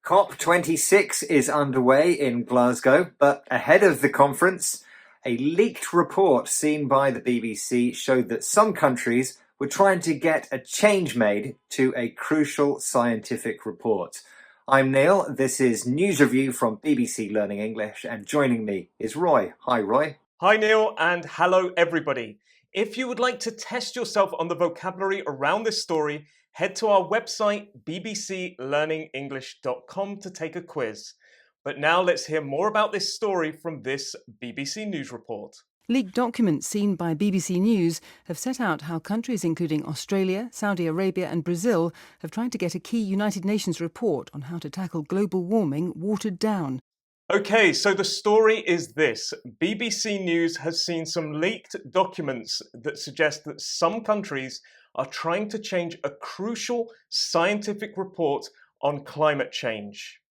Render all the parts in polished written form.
COP26 is underway in Glasgow, but ahead of the conference, a leaked report seen by the BBC showed that some countries were trying to get a change made to a crucial scientific report. I'm Neil, this is News Review from BBC Learning English, and joining me is Roy. Hi, Roy. Hi, Neil, and hello, everybody. If you would like to test yourself on the vocabulary around this story, head to our website, bbclearningenglish.com, to take a quiz. But now let's hear more about this story from this BBC News report. Leaked documents seen by BBC News have set out how countries including Australia, Saudi Arabia and Brazil have tried to get a key United Nations report on how to tackle global warming watered down. Okay, so the story is this. BBC News has seen some leaked documents that suggest that some countries are trying to change a crucial scientific report on climate change.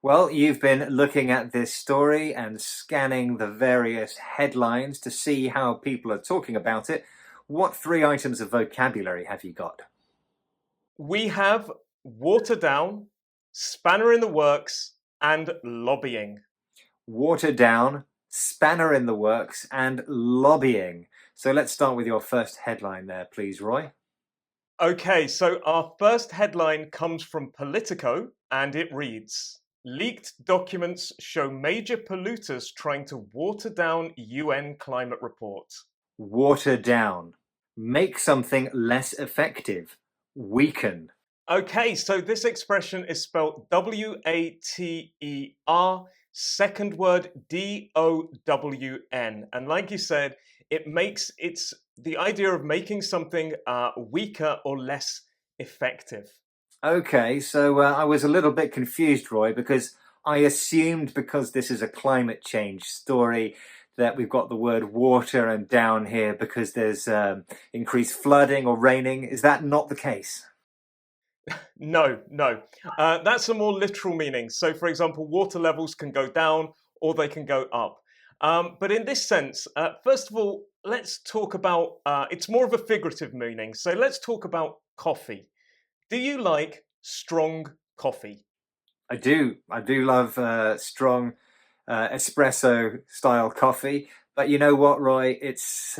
Well, you've been looking at this story and scanning the various headlines to see how people are talking about it. What three items of vocabulary have you got? We have water down, spanner in the works, and lobbying. Water down, spanner in the works, and lobbying. So let's start with your first headline there, please, Roy. Okay, so our first headline comes from Politico, and it reads, "Leaked documents show major polluters trying to water down UN climate report." Water down. Make something less effective. Weaken. Okay, so this expression is spelled W-A-T-E-R, second word D-O-W-N. And like you said, it's the idea of making something weaker or less effective. Okay, so I was a little bit confused, Roy, because I assumed because this is a climate change story that we've got the word water and down here because there's increased flooding or raining. Is that not the case? No. That's a more literal meaning. So, for example, water levels can go down or they can go up. But in this sense, first of all, let's talk about, it's more of a figurative meaning. So let's talk about coffee. Do you like strong coffee? I do love strong espresso style coffee. But you know what, Roy? It's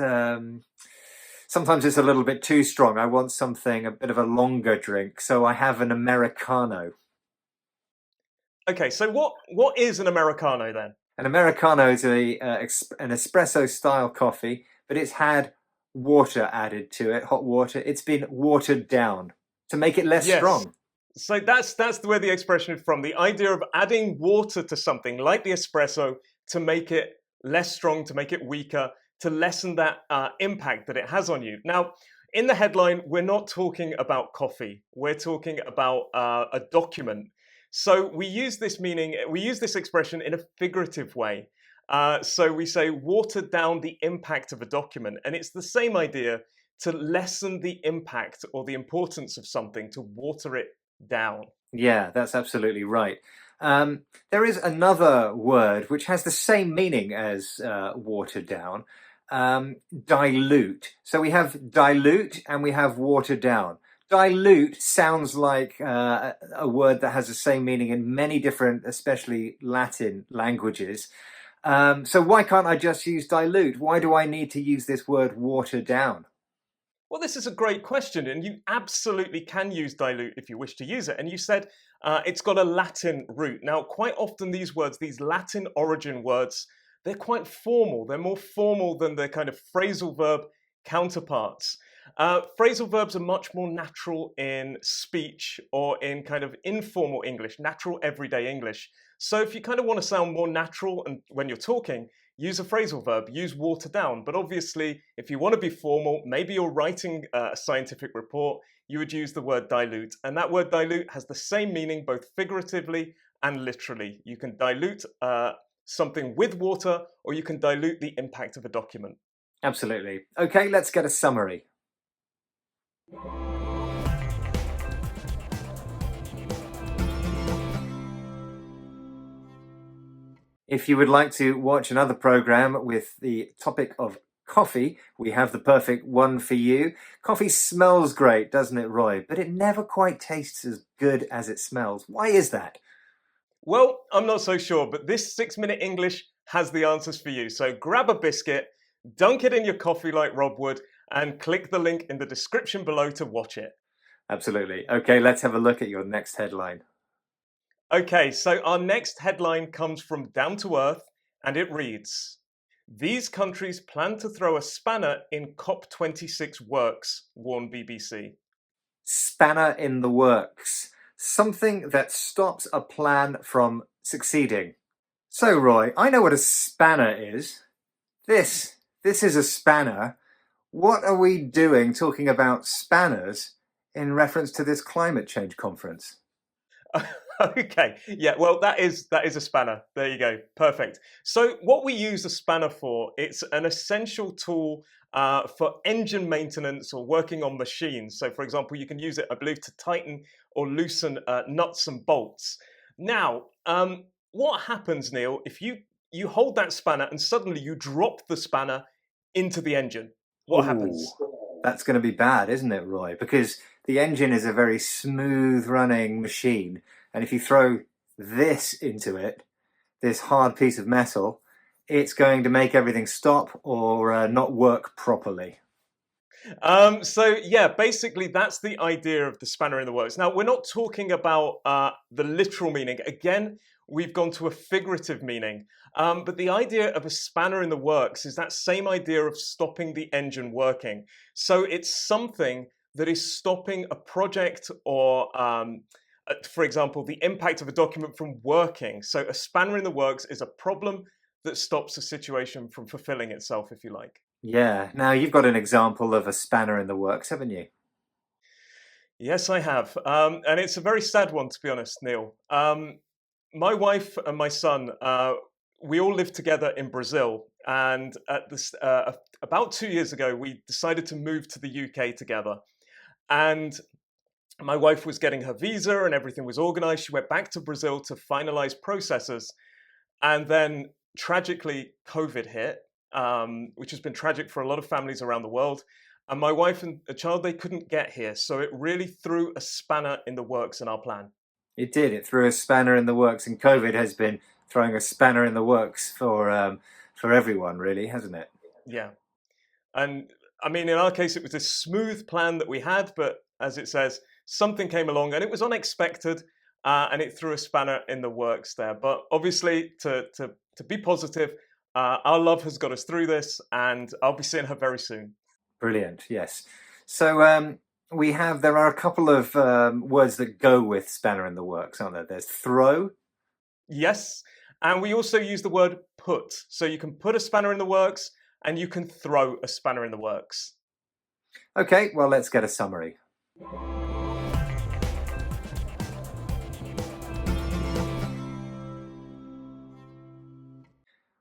sometimes it's a little bit too strong. I want something, a bit of a longer drink. So I have an Americano. Okay, so what is an Americano then? An Americano is an espresso style coffee, but it's had water added to it, hot water. It's been watered down to make it less strong. So that's where the expression is from. The idea of adding water to something like the espresso to make it less strong, to make it weaker, to lessen that impact that it has on you. Now, in the headline, we're not talking about coffee. We're talking about a document. So we use this expression in a figurative way. So we say water down the impact of a document. And it's the same idea, to lessen the impact or the importance of something, to water it down. Yeah, that's absolutely right. There is another word which has the same meaning as water down, dilute. So we have dilute and we have water down. Dilute sounds like a word that has the same meaning in many different, especially Latin languages. So why can't I just use dilute? Why do I need to use this word water down? Well, this is a great question, and you absolutely can use dilute if you wish to use it. And you said it's got a Latin root. Now, quite often these words, these Latin origin words, they're quite formal. They're more formal than their kind of phrasal verb counterparts. Phrasal verbs are much more natural in speech or in kind of informal English, natural everyday English. So if you kind of want to sound more natural and when you're talking, use a phrasal verb, use water down. But obviously, if you want to be formal, maybe you're writing a scientific report, you would use the word dilute. And that word dilute has the same meaning both figuratively and literally. You can dilute something with water, or you can dilute the impact of a document. Absolutely. Okay, let's get a summary. If you would like to watch another program with the topic of Coffee, we have the perfect one for you. Coffee smells great, doesn't it, Roy? But it never quite tastes as good as it smells. Why is that? Well, I'm not so sure, but this 6-minute English has the answers for you. So grab a biscuit, dunk it in your coffee like Rob would, and click the link in the description below to watch it. Absolutely. Okay, let's have a look at your next headline. Okay, so our next headline comes from Down to Earth, and it reads, "These countries plan to throw a spanner in COP26 works," warned BBC. Spanner in the works. Something that stops a plan from succeeding. So, Roy, I know what a spanner is. This is a spanner. What are we doing talking about spanners in reference to this climate change conference? Okay, yeah, well, that is a spanner. There you go, perfect. So, what we use a spanner for? It's an essential tool for engine maintenance or working on machines. So, for example, you can use it, I believe, to tighten or loosen nuts and bolts. Now, what happens, Neil, if you hold that spanner and suddenly you drop the spanner into the engine? What happens? That's going to be bad, isn't it, Roy? Because the engine is a very smooth running machine. And if you throw this into it, this hard piece of metal, it's going to make everything stop or not work properly. So yeah, basically that's the idea of the spanner in the works. Now we're not talking about the literal meaning. Again, we've gone to a figurative meaning. But the idea of a spanner in the works is that same idea of stopping the engine working. So it's something that is stopping a project or, for example, the impact of a document from working. So a spanner in the works is a problem that stops a situation from fulfilling itself, if you like. Yeah. Now, you've got an example of a spanner in the works, haven't you? Yes, I have. And it's a very sad one, to be honest, Neil. My wife and my son, we all live together in Brazil. And at this, about 2 years ago, we decided to move to the UK together. And my wife was getting her visa and everything was organized. She went back to Brazil to finalize processes. And then tragically, COVID hit, which has been tragic for a lot of families around the world. And my wife and a child, they couldn't get here. So it really threw a spanner in the works in our plan. It did. It threw a spanner in the works, and COVID has been throwing a spanner in the works for everyone, really, hasn't it? Yeah. And I mean, in our case, it was this smooth plan that we had, but as it says, something came along and it was unexpected, and it threw a spanner in the works there. But obviously, to be positive, our love has got us through this, and I'll be seeing her very soon. Brilliant. Yes. So there are a couple of words that go with spanner in the works, aren't there? There's throw. Yes. And we also use the word put. So you can put a spanner in the works and you can throw a spanner in the works. Okay, well, let's get a summary.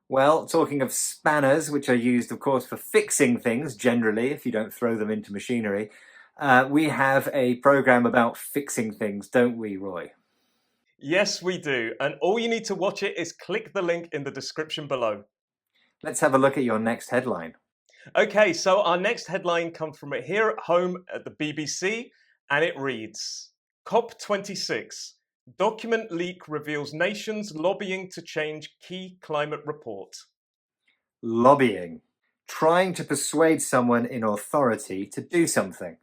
Well, talking of spanners, which are used, of course, for fixing things generally, if you don't throw them into machinery, we have a program about fixing things, don't we, Roy? Yes, we do. And all you need to watch it is click the link in the description below. Let's have a look at your next headline. Okay, so our next headline comes from here at home at the BBC, and it reads, COP26, document leak reveals nations lobbying to change key climate report. Lobbying. Trying to persuade someone in authority to do something.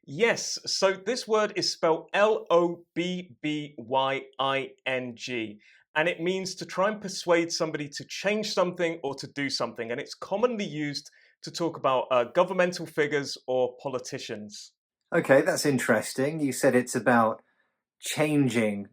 Yes, so this word is spelled Lobbying, and it means to try and persuade somebody to change something or to do something. And it's commonly used to talk about governmental figures or politicians. Okay, that's interesting. You said it's about changing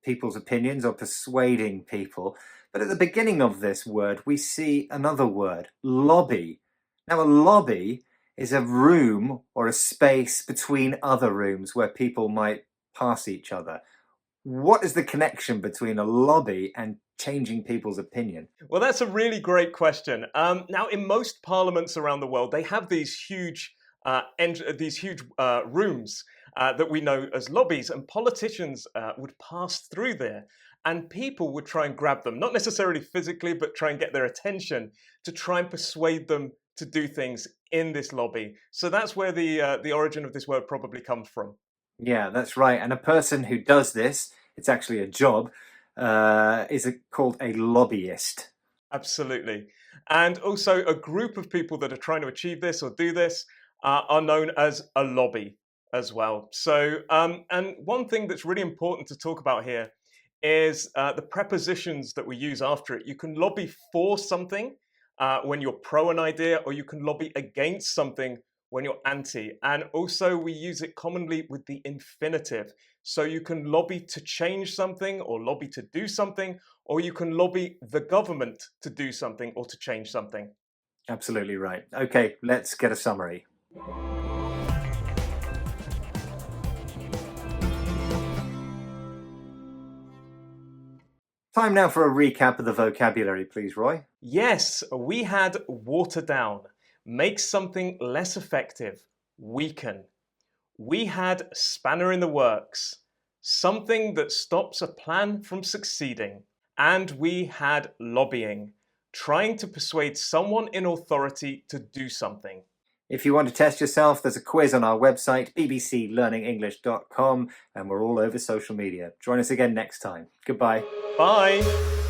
people's opinions or persuading people. But at the beginning of this word, we see another word, lobby. Now, a lobby is a room or a space between other rooms where people might pass each other. What is the connection between a lobby and changing people's opinion? Well, that's a really great question. Now, in most parliaments around the world, they have these huge rooms, that we know as lobbies. And politicians would pass through there, and people would try and grab them, not necessarily physically, but try and get their attention to try and persuade them to do things in this lobby. So that's where the origin of this word probably comes from. Yeah, that's right. And a person who does this, it's actually a job, called a lobbyist. Absolutely. And also a group of people that are trying to achieve this or do this are known as a lobby as well. So, and one thing that's really important to talk about here is the prepositions that we use after it. You can lobby for something when you're pro an idea, or you can lobby against something when you're anti. And also we use it commonly with the infinitive. So you can lobby to change something or lobby to do something, or you can lobby the government to do something or to change something. Absolutely right. Okay, let's get a summary. Time now for a recap of the vocabulary, please, Roy. Yes, we had water down, make something less effective, weaken. We had spanner in the works, something that stops a plan from succeeding. And we had lobbying, trying to persuade someone in authority to do something. If you want to test yourself, there's a quiz on our website, bbclearningenglish.com, and we're all over social media. Join us again next time. Goodbye. Bye.